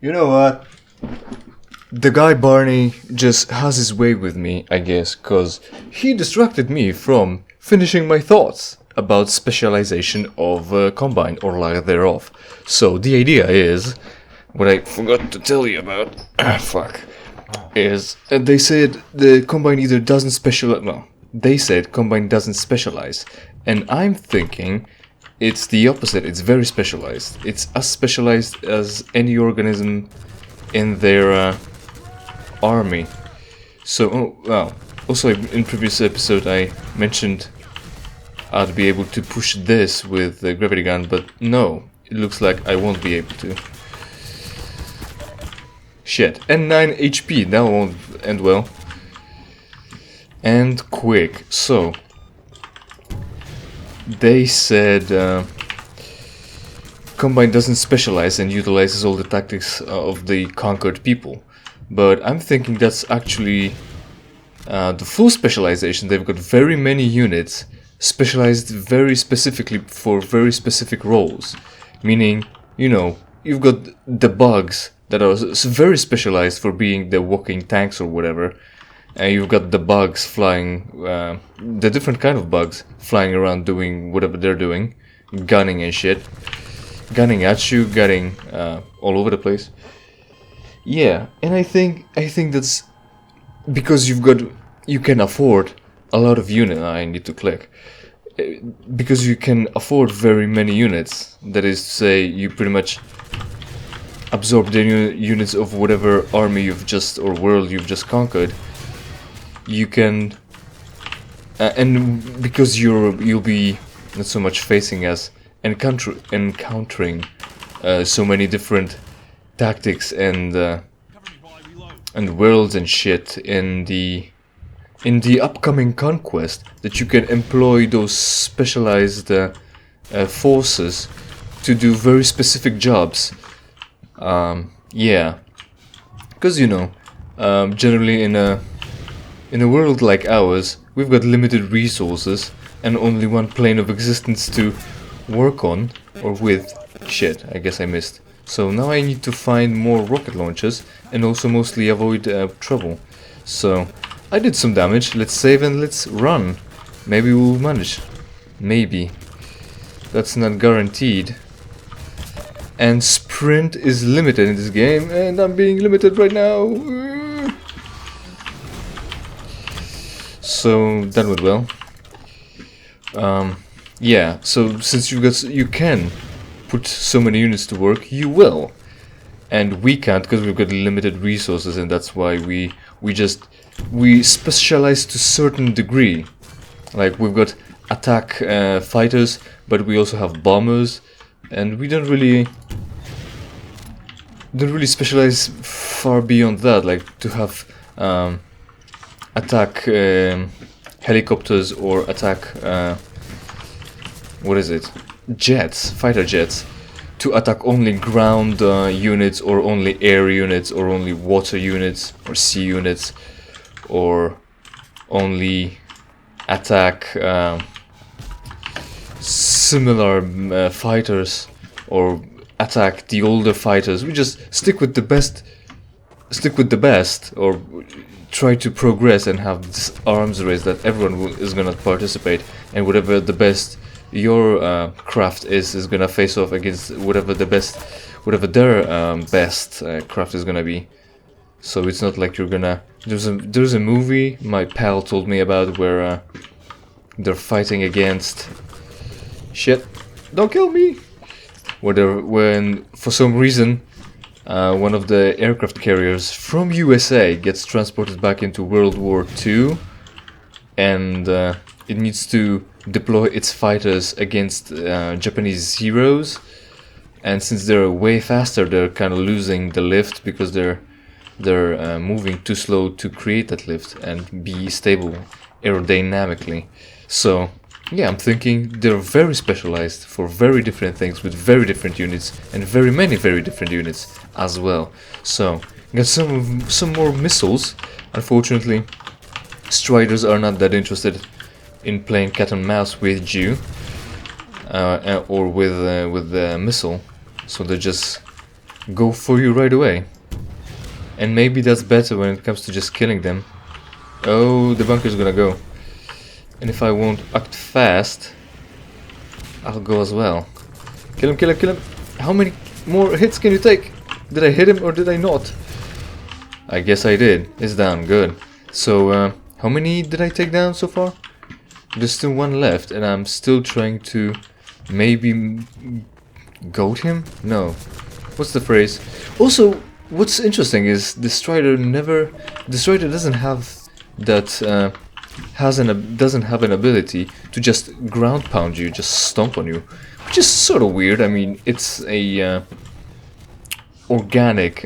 You know what? The guy Barney just has his way with me, I guess, cause he distracted me from finishing my thoughts about specialization of Combine, or lack thereof. So the idea is, what I forgot to tell you about, fuck, is they said the Combine either doesn't specialize, no, they said Combine doesn't specialize, and I'm thinking it's the opposite, it's very specialized. It's as specialized as any organism in their army. So, also in previous episode I mentioned I'd be able to push this with the gravity gun, but no, it looks like I won't be able to. Shit, and 9 HP, that won't end well. And quick, so they said Combine doesn't specialize and utilizes all the tactics of the conquered people. But I'm thinking that's actually the full specialization. They've got very many units specialized very specifically for very specific roles. Meaning, you know, you've got the bugs that are very specialized for being the walking tanks or whatever. And you've got the bugs flying, the different kind of bugs flying around doing whatever they're doing, gunning and shit. Gunning at you, gunning all over the place. Yeah, and I think that's because you can afford a lot of units. I need to click. Because you can afford very many units. That is to say, you pretty much absorb the units of whatever army you've just, or world you've just conquered. You can, and because you'll be not so much facing as encountering so many different tactics and worlds and shit in the upcoming conquest, that you can employ those specialized forces to do very specific jobs. Yeah, because you know, generally in a world like ours, we've got limited resources and only one plane of existence to work on, or with. Shit, I guess I missed. So now I need to find more rocket launchers and also mostly avoid trouble. So I did some damage, let's save and let's run. Maybe we'll manage. Maybe. That's not guaranteed. And sprint is limited in this game, and I'm being limited right now. So that went well. Yeah, so since you can put so many units to work, you will. And we can't because we've got limited resources, and that's why we specialize to a certain degree. Like we've got attack fighters, but we also have bombers, and we don't really specialize far beyond that, like to have attack helicopters or attack what is it? Jets, fighter jets, to attack only ground units, or only air units, or only water units, or sea units, or only attack similar fighters, or attack the older fighters. We just stick with the best, or try to progress and have this arms race that everyone is gonna participate, and whatever the best your craft is gonna face off against whatever their best craft is gonna be. So it's not like you're gonna. There's a movie my pal told me about where they're fighting against. Shit! Don't kill me! When for some reason one of the aircraft carriers from USA gets transported back into World War II, and it needs to deploy its fighters against Japanese heroes, and since they're way faster, they're kind of losing the lift because they're moving too slow to create that lift and be stable aerodynamically. So yeah, I'm thinking they're very specialized for very different things with very different units, and very many very different units as well. So got some more missiles. Unfortunately, Striders are not that interested in playing cat and mouse with you or with the missile, so they're just go for you right away. And maybe that's better when it comes to just killing them. Oh, the bunker's gonna go. And if I won't act fast, I'll go as well. Kill him, kill him, kill him. How many more hits can you take? Did I hit him or did I not? I guess I did. It's down, good. So, how many did I take down so far? There's still one left, and I'm still trying to maybe goat him? No. What's the phrase? Also, what's interesting is the Strider doesn't have that, doesn't have an ability to just ground pound you, just stomp on you. Which is sort of weird. I mean, it's a organic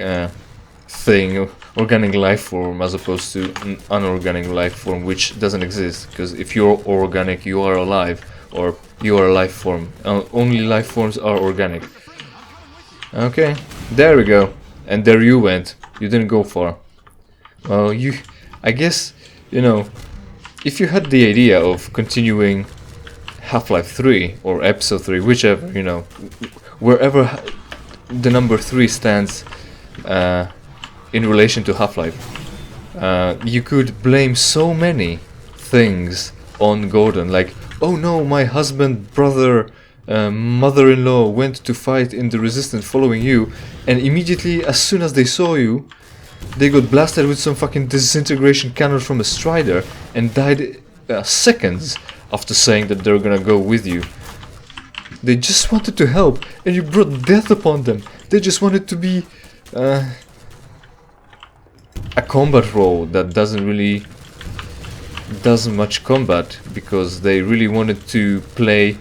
thing, organic life form, as opposed to an unorganic life form which doesn't exist. Because if you're organic, you are alive, or you are a life form. Only life forms are organic. Okay, there we go. And there you went. You didn't go far. Well, I guess, you know, if you had the idea of continuing Half-Life 3 or Episode 3, whichever, you know, wherever the number 3 stands in relation to Half-Life, you could blame so many things on Gordon, like, oh no, my husband, brother, mother-in-law went to fight in the Resistance following you, and immediately, as soon as they saw you, they got blasted with some fucking disintegration cannon from a Strider and died seconds after saying that they're gonna go with you. They just wanted to help, and you brought death upon them. They just wanted to be a combat role that doesn't much combat, because they really wanted to play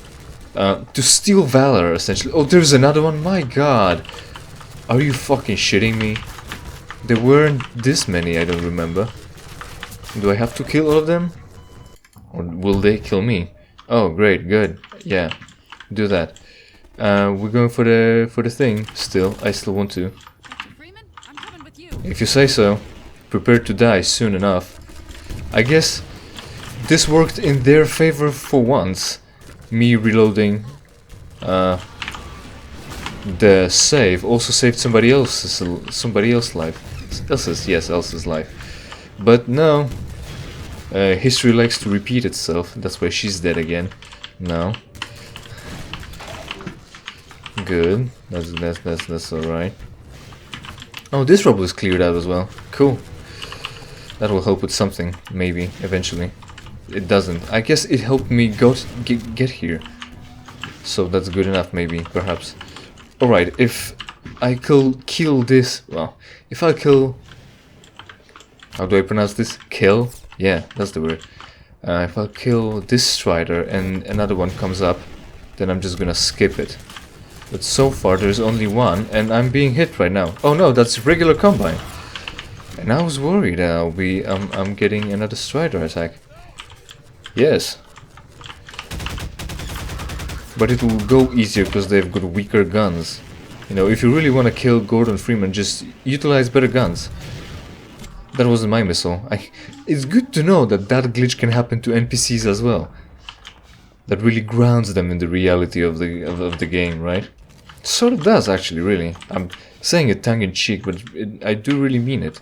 to steal valor, essentially. Oh, there's another one. My God, are you fucking shitting me? There weren't this many. I don't remember. Do I have to kill all of them? Or will they kill me? Oh, great, good. Yeah, do that. We're going for the thing. Still, I still want to. Freeman, I'm coming with you. If you say so. Prepare to die soon enough. I guess this worked in their favor for once. Me reloading the save also saved somebody else's life. Elsa's life. But no. History likes to repeat itself. That's why she's dead again. No. Good. That's alright. Oh, this rubble is cleared out as well. Cool. That will help with something, maybe, eventually. It doesn't. I guess it helped me get here. So that's good enough, maybe, perhaps. Alright, if I kill this... Well, if I kill... How do I pronounce this? Kill? Yeah, that's the word. If I kill this Strider and another one comes up, then I'm just gonna skip it. But so far there's only one, and I'm being hit right now. Oh no, that's regular Combine. And I was worried I'm getting another Strider attack. Yes. But it will go easier because they've got weaker guns. You know, if you really want to kill Gordon Freeman, just utilize better guns. That wasn't my missile. It's good to know that that glitch can happen to NPCs as well. That really grounds them in the reality of the game, right? Sort of does, actually, really. I'm saying it tongue-in-cheek, but I do really mean it.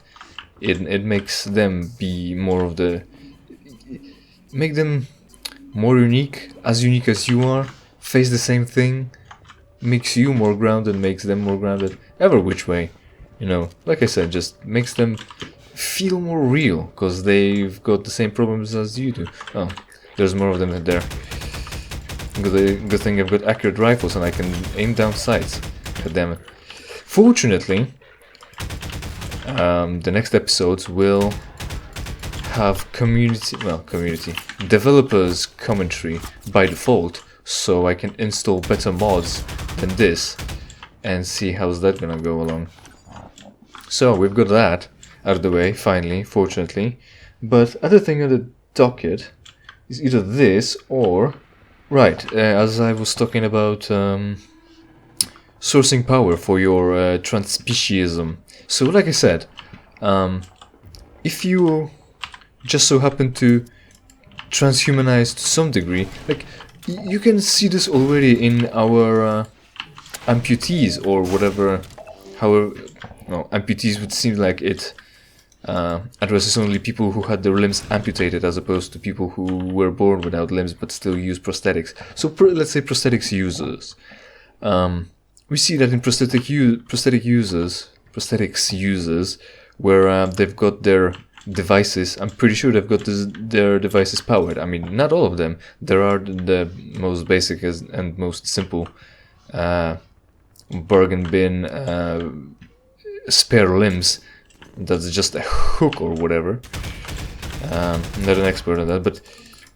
It makes them be more of the... Make them more unique as you are. Face the same thing. Makes you more grounded, makes them more grounded. Ever which way. You know, like I said, just makes them feel more real, because they've got the same problems as you do. Oh, there's more of them there. Good thing I've got accurate rifles and I can aim down sights. God damn it. Fortunately, the next episodes will have community developers commentary by default, so I can install better mods than this and see how's that gonna go along. So we've got that out of the way, finally, fortunately. But other thing on the docket is either this or... Right, as I was talking about sourcing power for your transspeciesism. So like I said, if you just so happen to transhumanize to some degree, like you can see this already in our amputees or whatever However, no, amputees would seem like it addresses only people who had their limbs amputated, as opposed to people who were born without limbs but still use prosthetics. So let's say prosthetics users. We see that in prosthetics users, where they've got their devices. I'm pretty sure they've got their devices powered. I mean, not all of them. There are the most basic and most simple bargain bin spare limbs. That's just a hook or whatever. I'm not an expert on that, but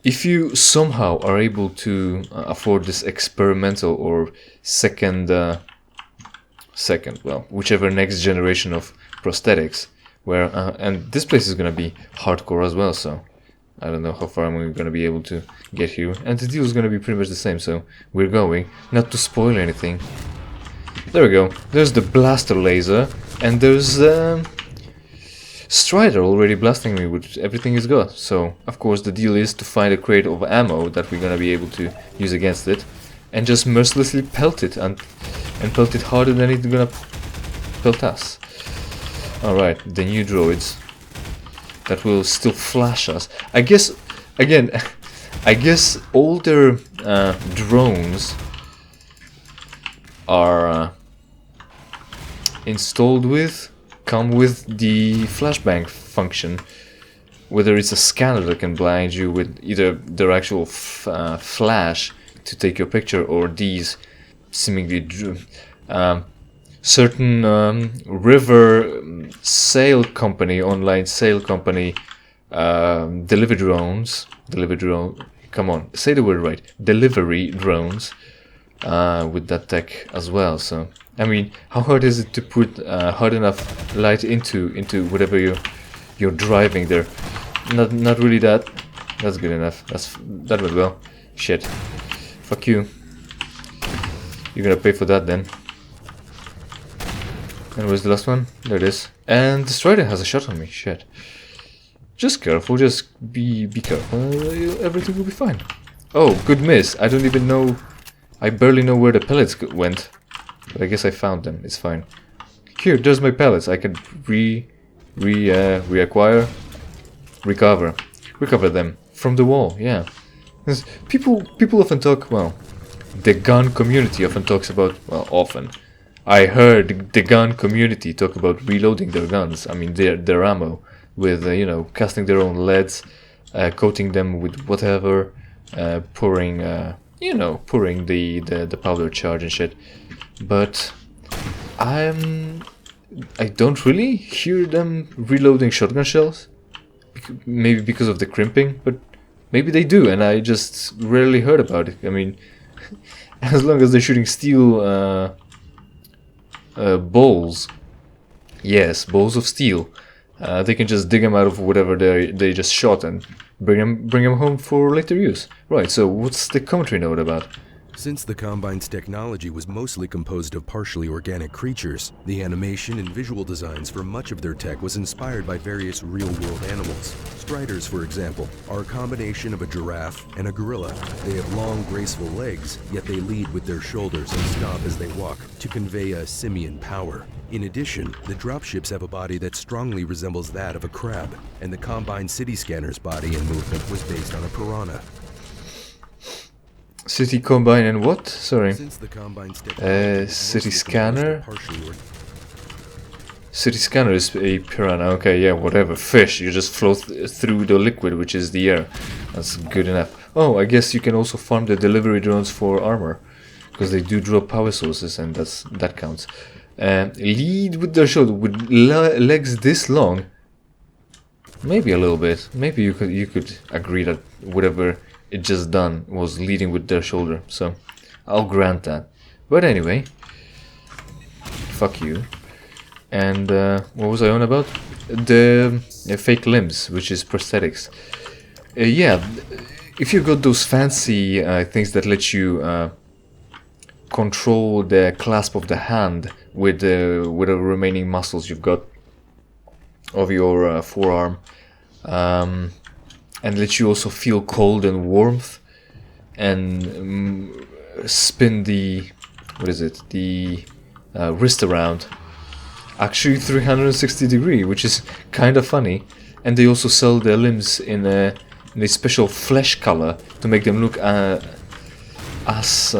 if you somehow are able to afford this experimental or second, well, whichever next generation of prosthetics, where and this place is gonna be hardcore as well, so I don't know how far I'm gonna be able to get here, and the deal is gonna be pretty much the same, so we're going, not to spoil anything. There we go, there's the blaster laser, and there's Strider already blasting me with everything he's got, so of course the deal is to find a crate of ammo that we're gonna be able to use against it, and just mercilessly pelt it, and pelt it harder than it's gonna pelt us. Alright, the new droids that will still flash us. I guess, again, I guess all their drones are installed with, come with the flashbang function. Whether it's a scanner that can blind you with either their actual flash to take your picture, or these seemingly certain river sail company, online sail company, delivery drones, come on, say the word right, delivery drones, with that tech as well. So I mean, how hard is it to put hard enough light into whatever you're driving there? Not really that. That's good enough. That went well. Shit. Fuck you. You're gonna pay for that then. And where's the last one? There it is. And the Strider has a shot on me. Shit. Just careful. Just be careful. Everything will be fine. Oh, good miss. I don't even know. I barely know where the pellets went. But I guess I found them. It's fine. Here, there's my pellets. I can recover them from the wall. Yeah. People often talk. Well, the gun community often talks about. Well, often. I heard the gun community talk about reloading their guns. I mean, their ammo with you know, casting their own leads, coating them with whatever, pouring the powder charge and shit. But I don't really hear them reloading shotgun shells. Maybe because of the crimping, but maybe they do, and I just rarely heard about it. I mean, as long as they're shooting steel balls, yes, balls of steel, they can just dig them out of whatever they just shot and bring them home for later use. Right. So what's the commentary note about? Since the Combine's technology was mostly composed of partially organic creatures, the animation and visual designs for much of their tech was inspired by various real-world animals. Striders, for example, are a combination of a giraffe and a gorilla. They have long, graceful legs, yet they lead with their shoulders and stop as they walk to convey a simian power. In addition, the dropships have a body that strongly resembles that of a crab, and the Combine City Scanner's body and movement was based on a piranha. City Combine and what? Sorry. Since the Combine's City Scanner? City Scanner is a piranha. Okay, yeah, whatever. Fish. You just float through the liquid, which is the air. That's good enough. Oh, I guess you can also farm the delivery drones for armor, because they do drop power sources, and that counts. Lead with their shoulder, with legs this long. Maybe a little bit. Maybe you could agree that whatever it just done was leading with their shoulder, so I'll grant that. But anyway, fuck you. And what was I on about? The fake limbs, which is prosthetics. Yeah, if you got those fancy things that let you control the clasp of the hand with the remaining muscles you've got of your forearm, and let you also feel cold and warmth, and spin the wrist around. actually 360 degree, which is kind of funny. And they also sell their limbs in a special flesh color to make them look as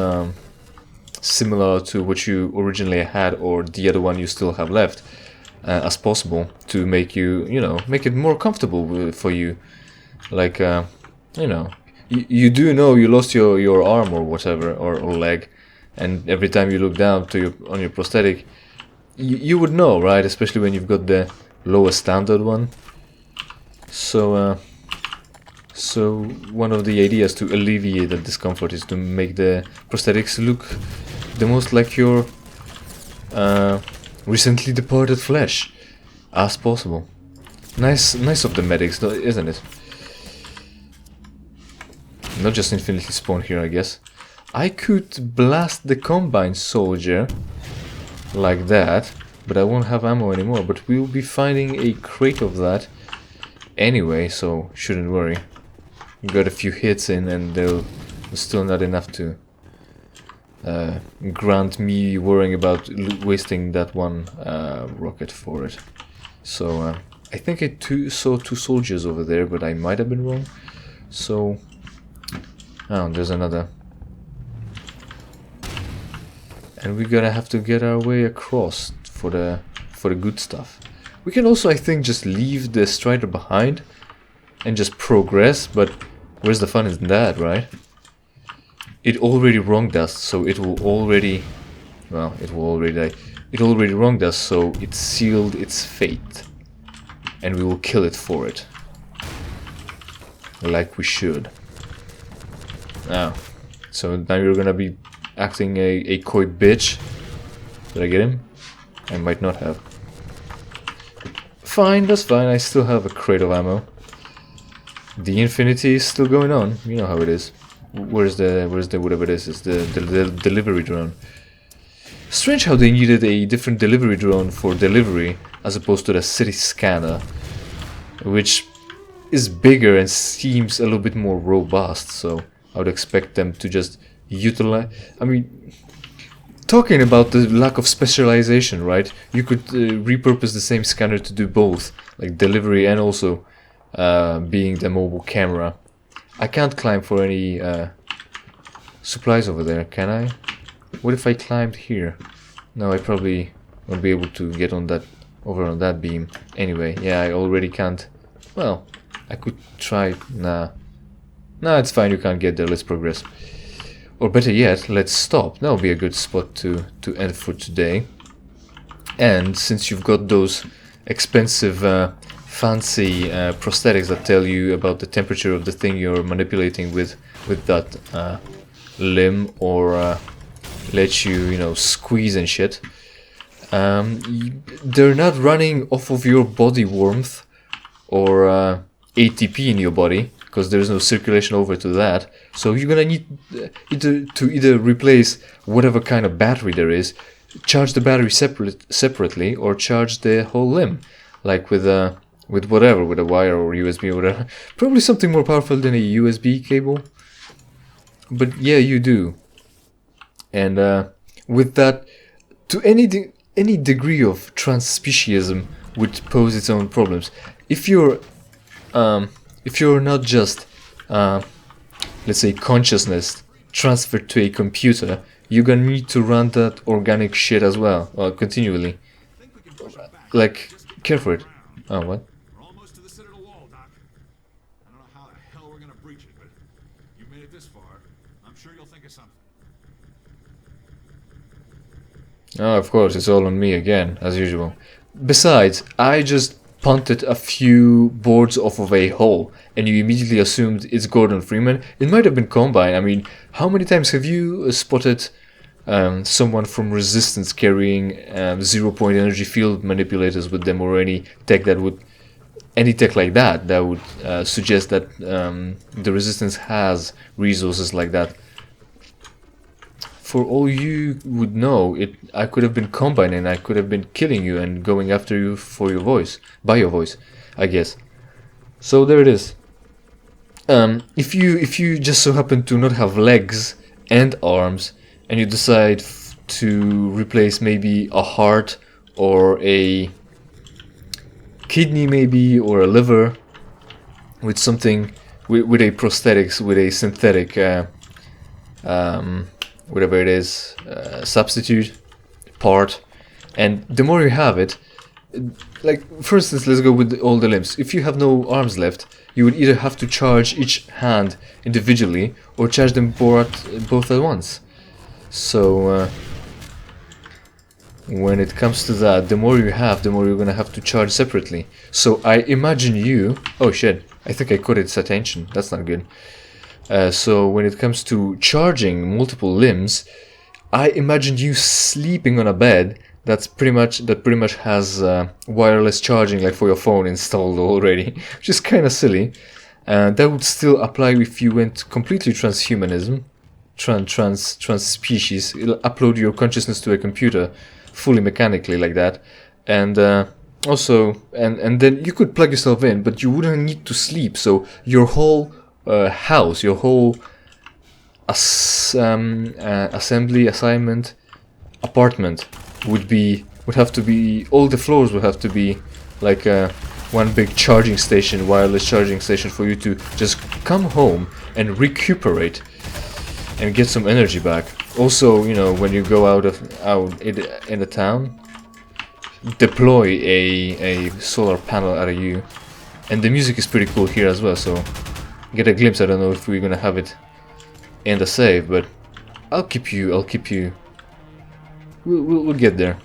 similar to what you originally had, or the other one you still have left, as possible, to make you, you know, make it more comfortable for you. Like, you know, you do know you lost your arm or whatever, or leg, and every time you look down to on your prosthetic, you would know, right? Especially when you've got the lowest standard one. So so one of the ideas to alleviate that discomfort is to make the prosthetics look the most like your recently departed flesh as possible. Nice of the medics, isn't it? Not just infinitely spawn here, I guess. I could blast the combine soldier like that, but I won't have ammo anymore. But we'll be finding a crate of that anyway, so shouldn't worry. Got a few hits in, and they're still not enough to grant me worrying about wasting that one rocket for it. So I think I saw two soldiers over there, but I might have been wrong. So, oh, there's another. And we're gonna have to get our way across for the good stuff. We can also, I think, just leave the Strider behind and just progress, but where's the fun in that, right? It already wronged us, so it will already... Well, it will already die. It already wronged us, so it sealed its fate. And we will kill it for it. Like we should. Now, so now you're gonna be acting a coy bitch. Did I get him? I might not have. Fine, that's fine. I still have a crate of ammo. The infinity is still going on. You know how it is. Where's the whatever it is? It's the delivery drone. Strange how they needed a different delivery drone for delivery as opposed to the city scanner, which is bigger and seems a little bit more robust. So I would expect them to just utilize. I mean, talking about the lack of specialization, right? You could repurpose the same scanner to do both, like delivery and also being the mobile camera. I can't climb for any supplies over there, can I? What if I climbed here? No, I probably won't be able to get on that over on that beam. Anyway, yeah, I already can't. Well, I could try. Nah, it's fine. You can't get there. Let's progress. Or better yet, let's stop. That would be a good spot to end for today. And since you've got those expensive, fancy prosthetics that tell you about the temperature of the thing you're manipulating with that limb, or let you, you know, squeeze and shit, they're not running off of your body warmth or ATP in your body, because there's no circulation over to that. So you're gonna need either replace whatever kind of battery there is, charge the battery separately, or charge the whole limb, like with whatever, with a wire or USB or whatever. Probably something more powerful than a USB cable. But yeah, you do. And with that, to any degree of transspeciesism would pose its own problems. If you're not just let's say consciousness transferred to a computer, you're gonna need to run that organic shit as well, continually. Like, care for it. Oh, what? We're almost to the Citadel wall, Doc. I don't know how the hell we're gonna breach it, but you made it this far. I'm sure you'll think of something. Oh, of course, it's all on me again, as usual. Besides, I just punted a few boards off of a hole, and you immediately assumed it's Gordon Freeman. It might have been Combine. I mean, how many times have you spotted someone from Resistance carrying 0-point energy field manipulators with them, or any tech like that would suggest that the Resistance has resources like that? For all you would know, I could have been Combine, and I could have been killing you and going after you for your voice, by your voice, I guess. So there it is. If you just so happen to not have legs and arms, and you decide to replace maybe a heart or a kidney maybe, or a liver, with something, with a prosthetics, with a synthetic whatever it is, substitute part. And the more you have it, like for instance, let's go with all the limbs. If you have no arms left, you would either have to charge each hand individually or charge them both at once. So when it comes to that, the more you have, the more you're gonna have to charge separately. So I imagine you... Oh shit, I think I caught its attention. That's not good. So when it comes to charging multiple limbs, I imagine you sleeping on a bed that pretty much has wireless charging, like for your phone, installed already, which is kind of silly. That would still apply if you went completely transhumanism, trans species. It'll upload your consciousness to a computer, fully mechanically like that, and also and then you could plug yourself in, but you wouldn't need to sleep. So your whole house, your whole assignment, apartment would have to be, all the floors would have to be like one big charging station, wireless charging station, for you to just come home and recuperate and get some energy back. Also, you know, when you go out in the town, deploy a solar panel at you, and the music is pretty cool here as well. So get a glimpse. I don't know if we're gonna have it in the save, but I'll keep you. We'll get there.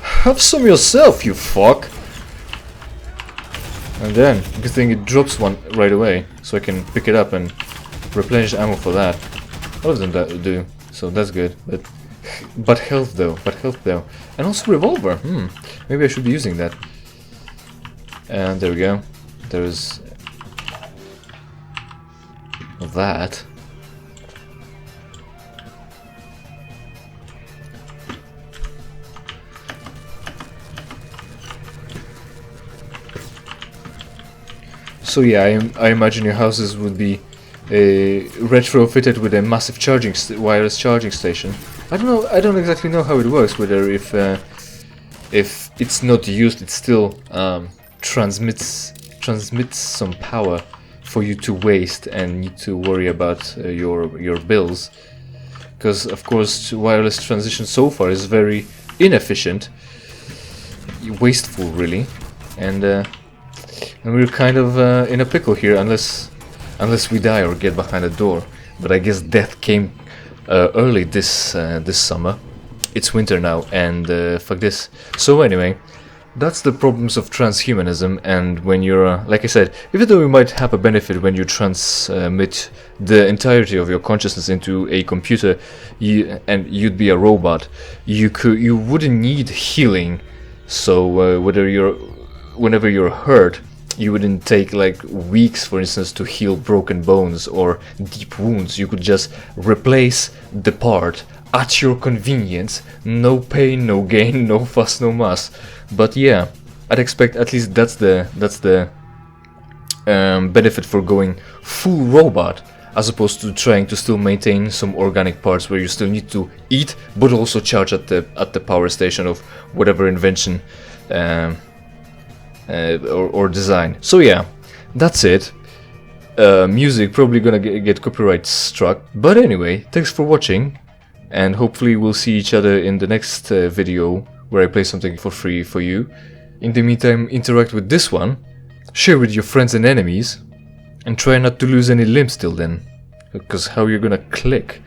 Have some yourself, you fuck! And then, good thing it drops one right away, so I can pick it up and replenish ammo for that. All of them do, so that's good. But health though, and also revolver. Maybe I should be using that. And there we go. There's that. So yeah, I imagine your houses would be retrofitted with a massive wireless charging station. I don't exactly know how it works. Whether if it's not used, it still transmits some power for you to waste and need to worry about your bills. Because of course, wireless transition so far is very inefficient, wasteful, really, and we're kind of in a pickle here, unless we die or get behind a door. But I guess death came early this summer. It's winter now, and fuck this. So anyway, that's the problems of transhumanism. And when you're, like I said, even though you might have a benefit when you transmit the entirety of your consciousness into a computer, and you'd be a robot, you wouldn't need healing. So whenever you're hurt, you wouldn't take like weeks, for instance, to heal broken bones or deep wounds. You could just replace the part at your convenience. No pain, no gain, no fuss, no muss. But yeah, I'd expect at least that's the benefit for going full robot, as opposed to trying to still maintain some organic parts where you still need to eat, but also charge at the power station of whatever invention or design. So yeah, that's it. Music probably gonna get copyright struck, but anyway, thanks for watching, and hopefully we'll see each other in the next video where I play something for free for you. In the meantime, interact with this one, share with your friends and enemies, and try not to lose any limbs till then, because how you're gonna click?